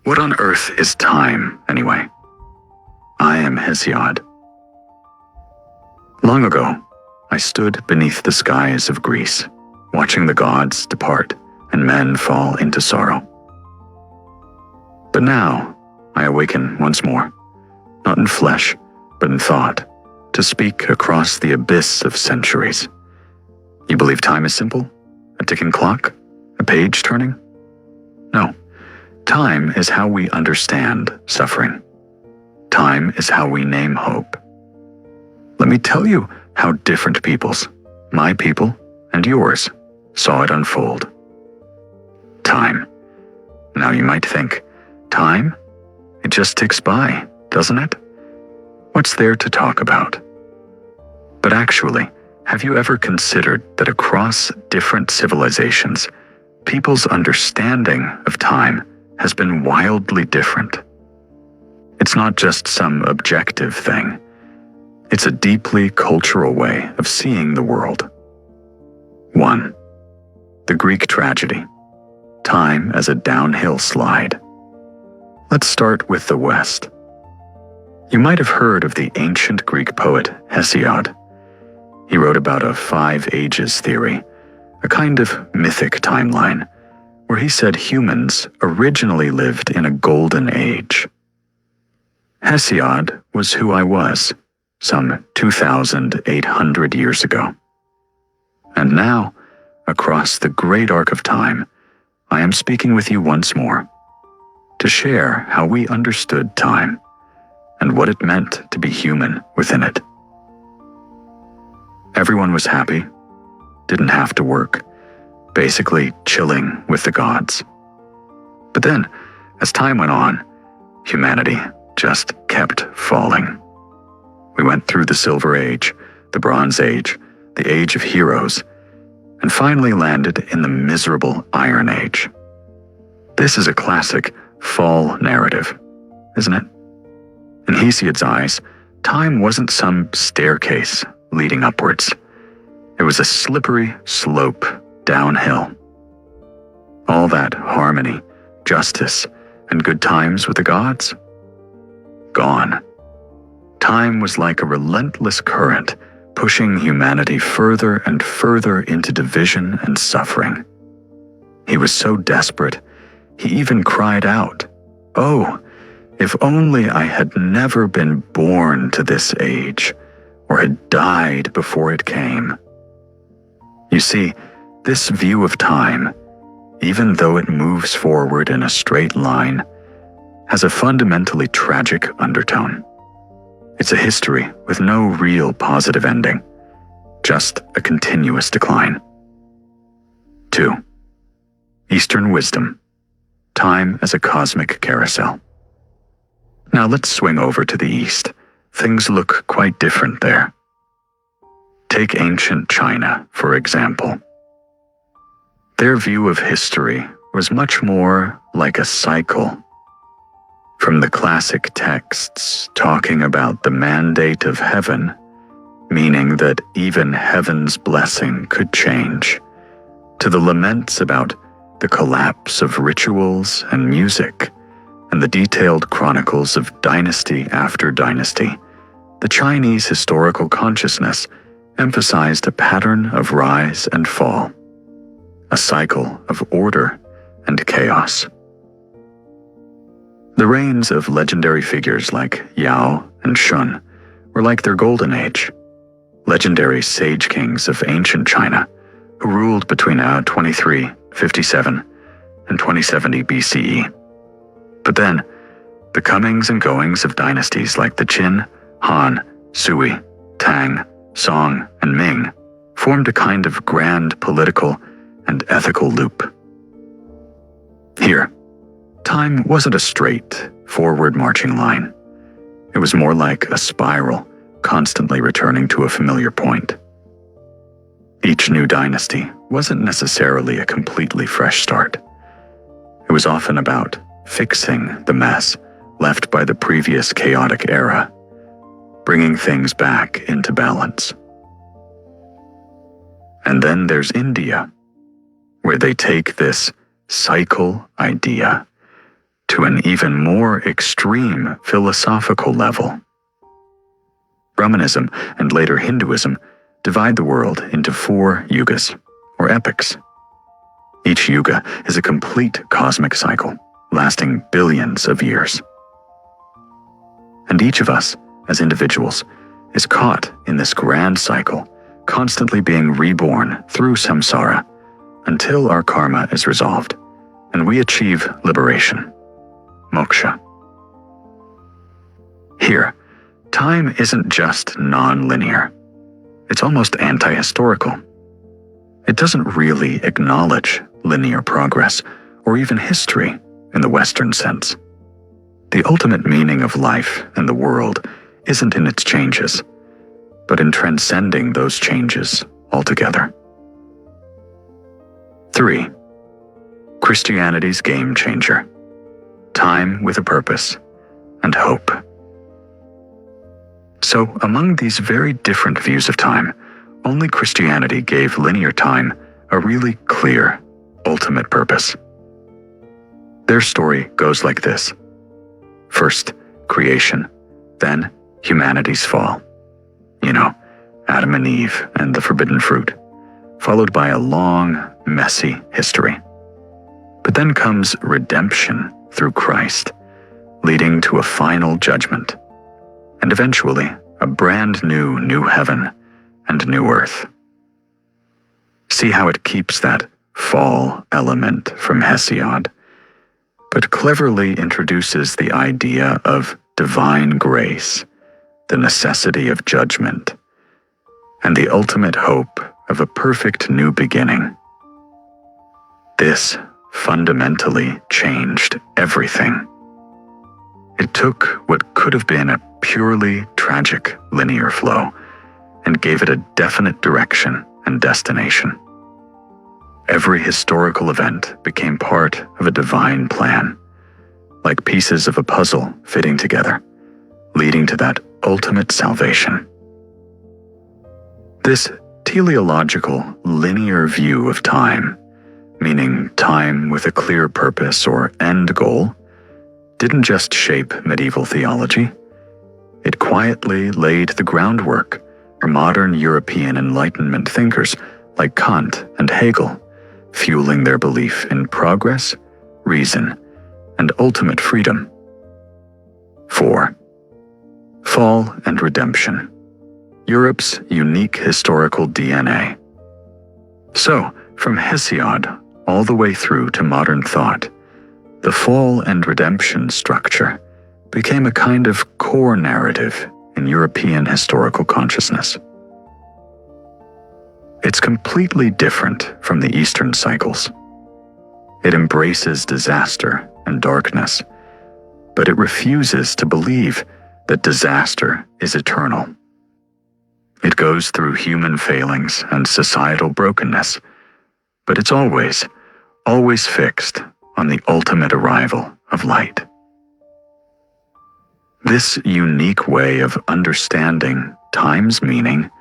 What on earth is time, anyway? I am Hesiod. Long ago, I stood beneath the skies of Greece, watching the gods depart and men fall into sorrow. But now, I awaken once more, not in flesh, but in thought, to speak across the abyss of centuries. You believe time is simple? A ticking clock? A page turning? No. Time is how we understand suffering. Time is how we name hope. Let me tell you how different peoples, my people and yours, saw it unfold. Time. Now you might think, time? It just ticks by, doesn't it? What's there to talk about? But actually, have you ever considered that across different civilizations, people's understanding of time has been wildly different? It's not just some objective thing. It's a deeply cultural way of seeing the world. 1. The Greek tragedy. Time as a downhill slide. Let's start with the West. You might have heard of the ancient Greek poet Hesiod. He wrote about a 5 ages theory, a kind of mythic timeline, where he said humans originally lived in a golden age. Hesiod was who I was, some 2,800 years ago. And now, across the great arc of time, I am speaking with you once more, to share how we understood time and what it meant to be human within it. Everyone was happy, didn't have to work, basically chilling with the gods. But then, as time went on, humanity just kept falling. We went through the Silver Age, the Bronze Age, the Age of Heroes, and finally landed in the miserable Iron Age. This is a classic fall narrative, isn't it? In Hesiod's eyes, time wasn't some staircase leading upwards. It was a slippery slope downhill. All that harmony, justice, and good times with the gods? Gone. Time was like a relentless current, pushing humanity further and further into division and suffering. He was so desperate, he even cried out, "Oh, if only I had never been born to this age, or had died before it came." You see, this view of time, even though it moves forward in a straight line, has a fundamentally tragic undertone. It's a history with no real positive ending, just a continuous decline. 2. Eastern wisdom. Time as a cosmic carousel. Now let's swing over to the East. Things look quite different there. Take ancient China, for example. Their view of history was much more like a cycle. From the classic texts talking about the mandate of heaven, meaning that even heaven's blessing could change, to the laments about the collapse of rituals and music, and the detailed chronicles of dynasty after dynasty, the Chinese historical consciousness emphasized a pattern of rise and fall, a cycle of order and chaos. The reigns of legendary figures like Yao and Shun were like their golden age, legendary sage kings of ancient China who ruled between 2357 and 2070 BCE. But then, the comings and goings of dynasties like the Qin, Han, Sui, Tang, Song, and Ming formed a kind of grand political and ethical loop. Here, time wasn't a straight, forward marching line. It was more like a spiral, constantly returning to a familiar point. Each new dynasty wasn't necessarily a completely fresh start. It was often about fixing the mess left by the previous chaotic era, bringing things back into balance. And then there's India, where they take this cycle idea, to an even more extreme philosophical level. Brahmanism and later Hinduism divide the world into 4 yugas, or epochs. Each yuga is a complete cosmic cycle, lasting billions of years. And each of us, as individuals, is caught in this grand cycle, constantly being reborn through samsara until our karma is resolved and we achieve liberation, moksha. Here, time isn't just non-linear. It's almost anti-historical. It doesn't really acknowledge linear progress or even history in the Western sense. The ultimate meaning of life and the world isn't in its changes, but in transcending those changes altogether. 3. Christianity's game changer: time with a purpose and hope. So, among these very different views of time, only Christianity gave linear time a really clear, ultimate purpose. Their story goes like this. First, creation, then humanity's fall. You know, Adam and Eve and the forbidden fruit, followed by a long, messy history. But then comes redemption through Christ, leading to a final judgment, and eventually a brand new heaven and new earth. See how it keeps that fall element from Hesiod, but cleverly introduces the idea of divine grace, the necessity of judgment, and the ultimate hope of a perfect new beginning. This fundamentally changed everything. It took what could have been a purely tragic linear flow and gave it a definite direction and destination. Every historical event became part of a divine plan, like pieces of a puzzle fitting together, leading to that ultimate salvation. This teleological, linear view of time, meaning time with a clear purpose or end goal, didn't just shape medieval theology. It quietly laid the groundwork for modern European Enlightenment thinkers like Kant and Hegel, fueling their belief in progress, reason, and ultimate freedom. 4. Fall and redemption: Europe's unique historical DNA. So, from Hesiod all the way through to modern thought, the fall and redemption structure became a kind of core narrative in European historical consciousness. It's completely different from the Eastern cycles. It embraces disaster and darkness, but it refuses to believe that disaster is eternal. It goes through human failings and societal brokenness, but it's always fixed on the ultimate arrival of light. This unique way of understanding time's meaning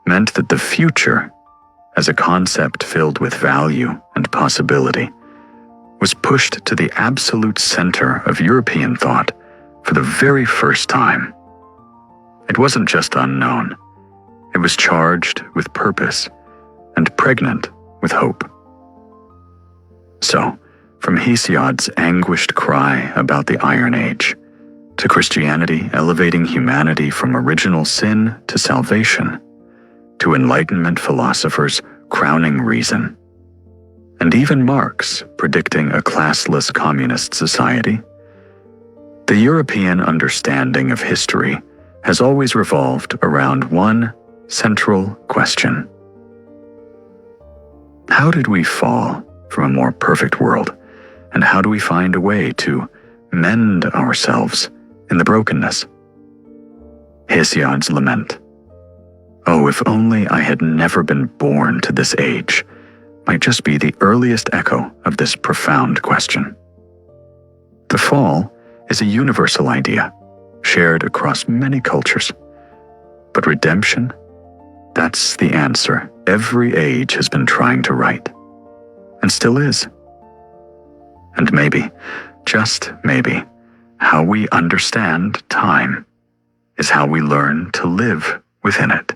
meant that the future, as a concept filled with value and possibility, was pushed to the absolute center of European thought for the very first time. It wasn't just unknown. It was charged with purpose and pregnant with hope. So, from Hesiod's anguished cry about the Iron Age, to Christianity elevating humanity from original sin to salvation, to Enlightenment philosophers crowning reason, and even Marx predicting a classless communist society, the European understanding of history has always revolved around one central question. How did we fall from a more perfect world, and how do we find a way to mend ourselves in the brokenness? Hesiod's lament, "Oh, if only I had never been born to this age," might just be the earliest echo of this profound question. The fall is a universal idea, shared across many cultures. But redemption? That's the answer every age has been trying to write, and still is. And maybe just maybe, how we understand time is how we learn to live within it.